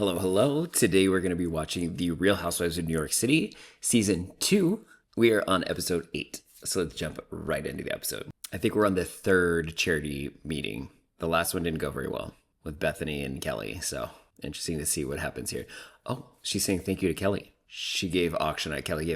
Hello, hello. Today we're going to be watching The Real Housewives of New York City, Season 2. We are on episode 8. So let's jump right into the episode. I think we're on the third charity meeting. The last one didn't go very well with Bethany and Kelly. So interesting to see what happens here. Oh, she's saying thank you to Kelly. Kelly gave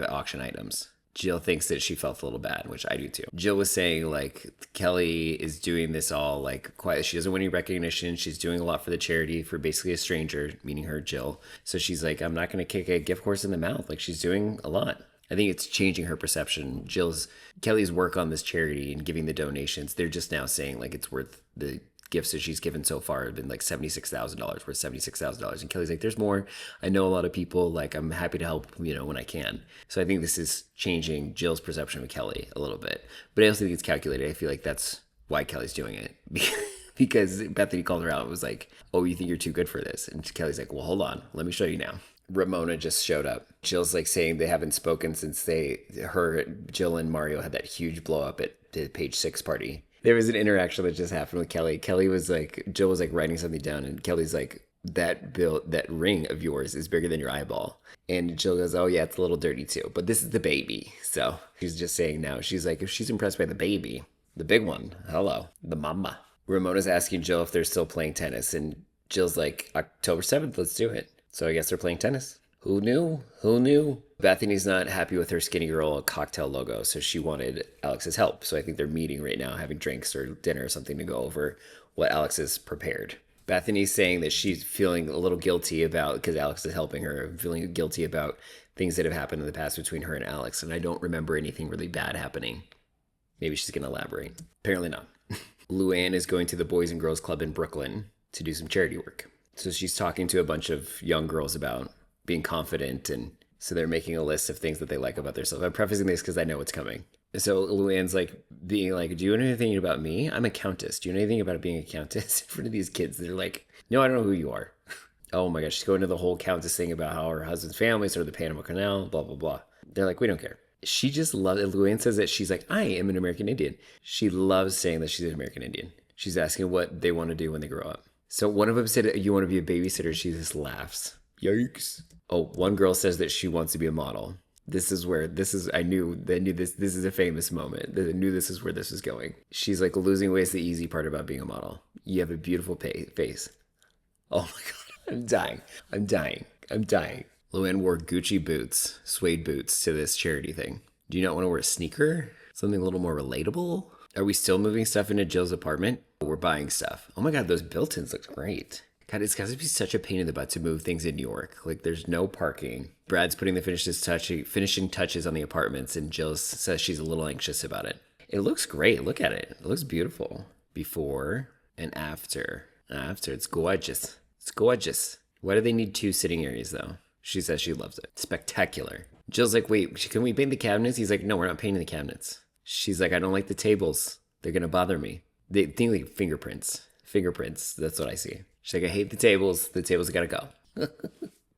auction items. Jill thinks that she felt a little bad, which I do too. Jill was saying, like, Kelly is doing this all, like, quiet. She doesn't win any recognition. She's doing a lot for the charity for basically a stranger, meaning her, Jill. So she's like, I'm not going to kick a gift horse in the mouth. Like, she's doing a lot. I think it's changing her perception. Kelly's work on this charity and giving the donations, they're just now saying, like, it's worth the gifts that she's given so far have been like $76,000, worth $76,000. And Kelly's like, there's more. I know a lot of people, like, I'm happy to help, when I can. So I think this is changing Jill's perception of Kelly a little bit. But I also think it's calculated. I feel like that's why Kelly's doing it. Because Bethany called her out and was like, oh, you think you're too good for this? And Kelly's like, well, hold on. Let me show you now. Ramona just showed up. Jill's like saying they haven't spoken since Jill and Mario had that huge blow up at the page 6 party. There was an interaction that just happened with Kelly. Jill was like writing something down, and Kelly's like, that ring of yours is bigger than your eyeball. And Jill goes, oh yeah, it's a little dirty too, but this is the baby. So she's just saying now, she's like, if she's impressed by the baby, the big one, hello, the mama. Ramona's asking Jill if they're still playing tennis, and Jill's like, October 7th, let's do it. So I guess they're playing tennis. Who knew? Bethany's not happy with her Skinny Girl cocktail logo, so she wanted Alex's help. So I think they're meeting right now, having drinks or dinner or something to go over what Alex has prepared. Bethany's saying that she's feeling a little guilty about, because Alex is helping her, feeling guilty about things that have happened in the past between her and Alex. And I don't remember anything really bad happening. Maybe she's going to elaborate. Apparently not. Luann is going to the Boys and Girls Club in Brooklyn to do some charity work. So she's talking to a bunch of young girls about being confident, and so they're making a list of things that they like about themselves. I'm prefacing this because I know what's coming. So Luann's like being like, do you know anything about me? I'm a countess. Do you know anything about being a countess? In front of these kids, they're like, no, I don't know who you are. Oh my gosh, she's going into the whole countess thing about how her husband's family started the Panama Canal, blah, blah, blah. They're like, we don't care. She just loves it. Luann says that she's like, I am an American Indian. She loves saying that she's an American Indian. She's asking what they want to do when they grow up. So one of them said, you want to be a babysitter? She just laughs. Yikes. Oh, one girl says that she wants to be a model. I knew this is a famous moment. I knew this is where this was going. She's like, losing weight is the easy part about being a model. You have a beautiful face. Oh my God, I'm dying. Luann wore Gucci boots, suede boots to this charity thing. Do you not want to wear a sneaker? Something a little more relatable? Are we still moving stuff into Jill's apartment? We're buying stuff. Oh my God, those built-ins look great. God, it's got to be such a pain in the butt to move things in New York. Like, there's no parking. Brad's putting the finishing touches on the apartments, and Jill says she's a little anxious about it. It looks great. Look at it. It looks beautiful. Before and after. It's gorgeous. Why do they need 2 sitting areas, though? She says she loves it. Spectacular. Jill's like, wait, can we paint the cabinets? He's like, no, we're not painting the cabinets. She's like, I don't like the tables. They're going to bother me. They think like fingerprints. That's what I see. She's like, I hate the tables. The tables got to go.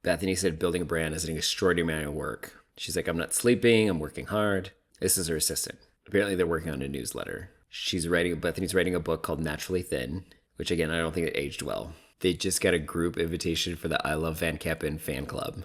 Bethany said building a brand is an extraordinary amount of work. She's like, I'm not sleeping. I'm working hard. This is her assistant. Apparently they're working on a newsletter. Bethany's writing a book called Naturally Thin, which again, I don't think it aged well. They just got a group invitation for the I Love Van Keppen fan club.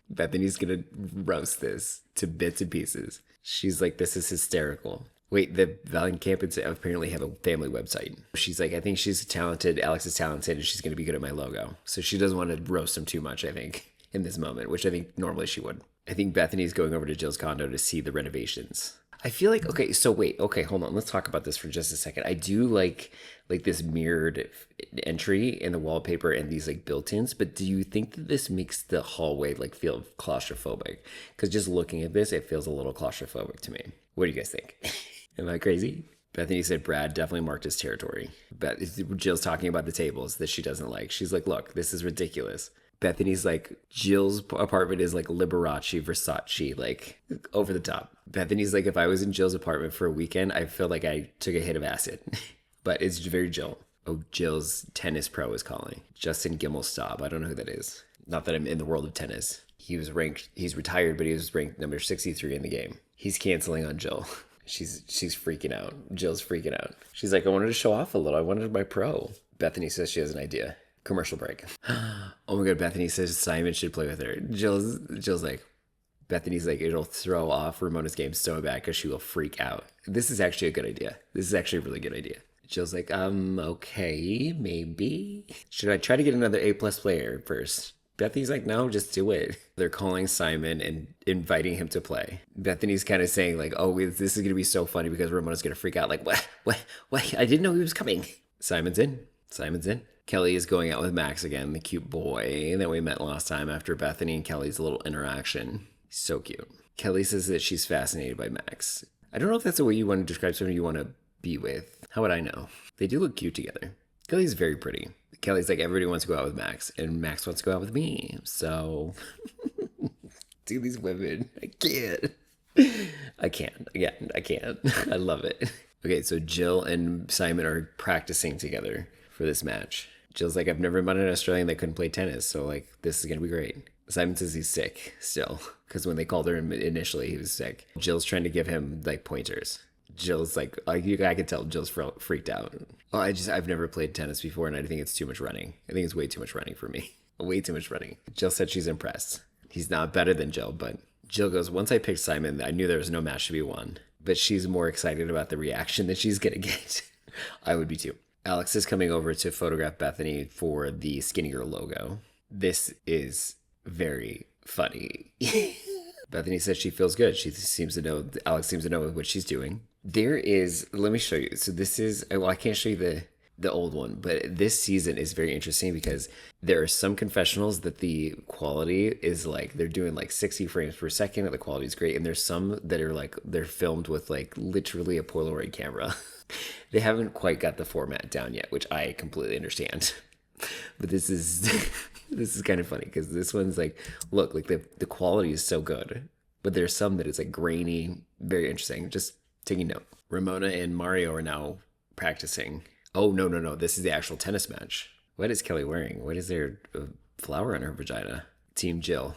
Bethany's going to roast this to bits and pieces. She's like, this is hysterical. Wait, the Van Keppens apparently have a family website. She's like, I think she's talented. Alex is talented, and she's going to be good at my logo. So she doesn't want to roast him too much, I think, in this moment, which I think normally she would. I think Bethany's going over to Jill's condo to see the renovations. I feel like, hold on. Let's talk about this for just a second. I do like this mirrored entry in the wallpaper and these like built-ins, but do you think that this makes the hallway like feel claustrophobic? Because just looking at this, it feels a little claustrophobic to me. What do you guys think? Am I crazy? Bethany said Brad definitely marked his territory. But Jill's talking about the tables that she doesn't like. She's like, look, this is ridiculous. Bethany's like, Jill's apartment is like Liberace, Versace, like over the top. Bethany's like, if I was in Jill's apartment for a weekend, I feel like I took a hit of acid. But it's very Jill. Oh, Jill's tennis pro is calling. Justin Gimelstob. I don't know who that is. Not that I'm in the world of tennis. He's retired, but he was ranked number 63 in the game. He's canceling on Jill. She's freaking out. Jill's freaking out. She's like, I wanted to show off a little. I wanted my pro. Bethany says she has an idea. Commercial break. Oh my god, Bethany says Simon should play with her. Jill's like, Bethany's like, it'll throw off Ramona's game so bad because she will freak out. This is actually a good idea. This is actually a really good idea. Jill's like, okay, maybe. Should I try to get another A-plus player first? Bethany's like, no, just do it. They're calling Simon and inviting him to play. Bethany's kind of saying like, oh, this is going to be so funny because Ramona's going to freak out. Like, what? I didn't know he was coming. Simon's in. Kelly is going out with Max again, the cute boy that we met last time after Bethany and Kelly's little interaction. So cute. Kelly says that she's fascinated by Max. I don't know if that's the way you want to describe someone you want to be with. How would I know? They do look cute together. Kelly's very pretty. Kelly's like, everybody wants to go out with Max, and Max wants to go out with me. So, do these women. I can't. Again, I can't. I love it. Okay, so Jill and Simon are practicing together for this match. Jill's like, I've never met an Australian that couldn't play tennis, so like, this is going to be great. Simon says he's sick still, because when they called her initially, he was sick. Jill's trying to give him like pointers. Jill's like, I could tell Jill's freaked out. Oh, I've never played tennis before, and I think it's too much running. I think it's way too much running for me. Way too much running. Jill said she's impressed. He's not better than Jill, but Jill goes, once I picked Simon, I knew there was no match to be won. But she's more excited about the reaction that she's going to get. I would be too. Alex is coming over to photograph Bethany for the Skinny Girl logo. This is very funny. Bethany says she feels good. Alex seems to know what she's doing. Let me show you. So this is, well, I can't show you the old one, but this season is very interesting because there are some confessionals that the quality is like, they're doing like 60 frames per second and the quality is great. And there's some that are like, they're filmed with like literally a Polaroid camera. They haven't quite got the format down yet, which I completely understand. But this is kind of funny because this one's like, look, like the quality is so good, but there's some that is like grainy, very interesting. Just taking note. Ramona and Mario are now practicing. Oh, no. This is the actual tennis match. What is Kelly wearing? What is there? A flower on her vagina? Team Jill.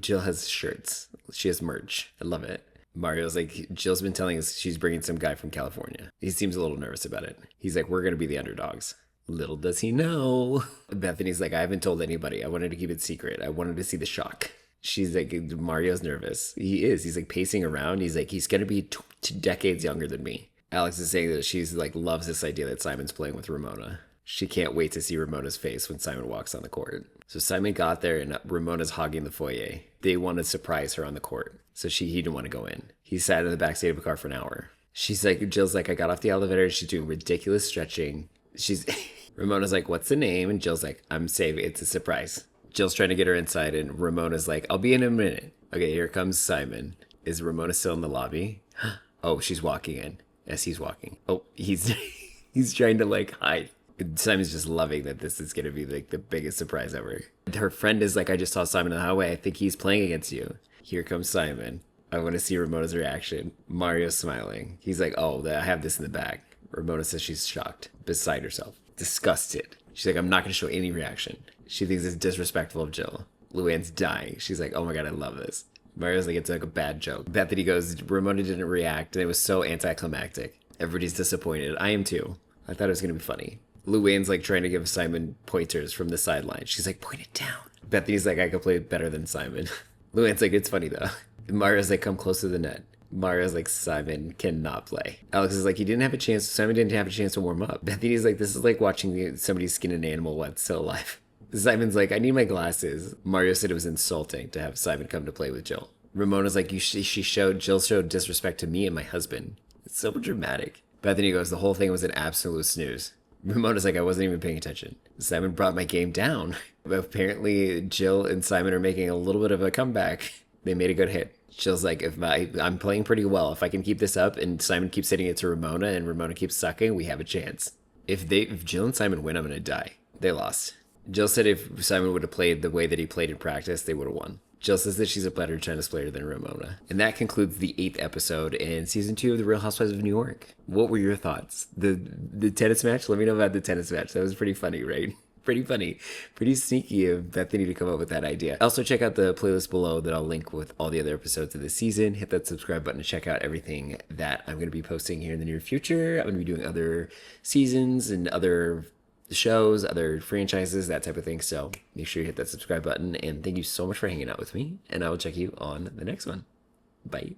Jill has shirts. She has merch. I love it. Mario's like, Jill's been telling us she's bringing some guy from California. He seems a little nervous about it. He's like, we're going to be the underdogs. Little does he know. Bethany's like, I haven't told anybody. I wanted to keep it secret. I wanted to see the shock. She's like, Mario's nervous. He is. He's like pacing around. He's like, he's going to be 2 decades younger than me. Alex is saying that she's like, loves this idea that Simon's playing with Ramona. She can't wait to see Ramona's face when Simon walks on the court. So Simon got there and Ramona's hogging the foyer. They want to surprise her on the court. So he didn't want to go in. He sat in the backseat of a car for an hour. Jill's like, I got off the elevator. She's doing ridiculous stretching. Ramona's like, what's the name? And Jill's like, I'm saving. It's a surprise. Jill's trying to get her inside and Ramona's like, I'll be in a minute. Okay, here comes Simon. Is Ramona still in the lobby? Oh, she's walking in. Yes, he's walking. Oh, he's trying to like hide. Simon's just loving that this is going to be like the biggest surprise ever. Her friend is like, I just saw Simon on the highway. I think he's playing against you. Here comes Simon. I want to see Ramona's reaction. Mario's smiling. He's like, oh, I have this in the bag. Ramona says she's shocked, beside herself, disgusted. She's like, I'm not going to show any reaction. She thinks it's disrespectful of Jill. Luann's dying. She's like, oh my God, I love this. Mario's like, it's like a bad joke. Bethany goes, Ramona didn't react, and it was so anticlimactic. Everybody's disappointed. I am too. I thought it was going to be funny. Luann's like trying to give Simon pointers from the sideline. She's like, point it down. Bethany's like, I could play better than Simon. Luann's like, it's funny though. Mario's like, come close to the net. Mario's like, Simon cannot play. Alex is like, Simon didn't have a chance to warm up. Bethany's like, this is like watching somebody skin an animal while it's still alive. Simon's like, I need my glasses. Mario said it was insulting to have Simon come to play with Jill. Ramona's like, Jill showed disrespect to me and my husband. It's so dramatic. Bethany goes, the whole thing was an absolute snooze. Ramona's like, I wasn't even paying attention. Simon brought my game down. But apparently Jill and Simon are making a little bit of a comeback. They made a good hit. Jill's like, I'm playing pretty well. If I can keep this up and Simon keeps hitting it to Ramona and Ramona keeps sucking, we have a chance. If Jill and Simon win, I'm going to die. They lost. Jill said if Simon would have played the way that he played in practice, they would have won. Jill says that she's a better tennis player than Ramona. And that concludes the 8th episode in season 2 of The Real Housewives of New York. What were your thoughts? The tennis match? Let me know about the tennis match. That was pretty funny, right? Pretty funny. Pretty sneaky of Bethany to come up with that idea. Also, check out the playlist below that I'll link with all the other episodes of the season. Hit that subscribe button to check out everything that I'm going to be posting here in the near future. I'm going to be doing other seasons and other shows, other franchises, that type of thing. So make sure you hit that subscribe button. And thank you so much for hanging out with me. And I will check you on the next one. Bye.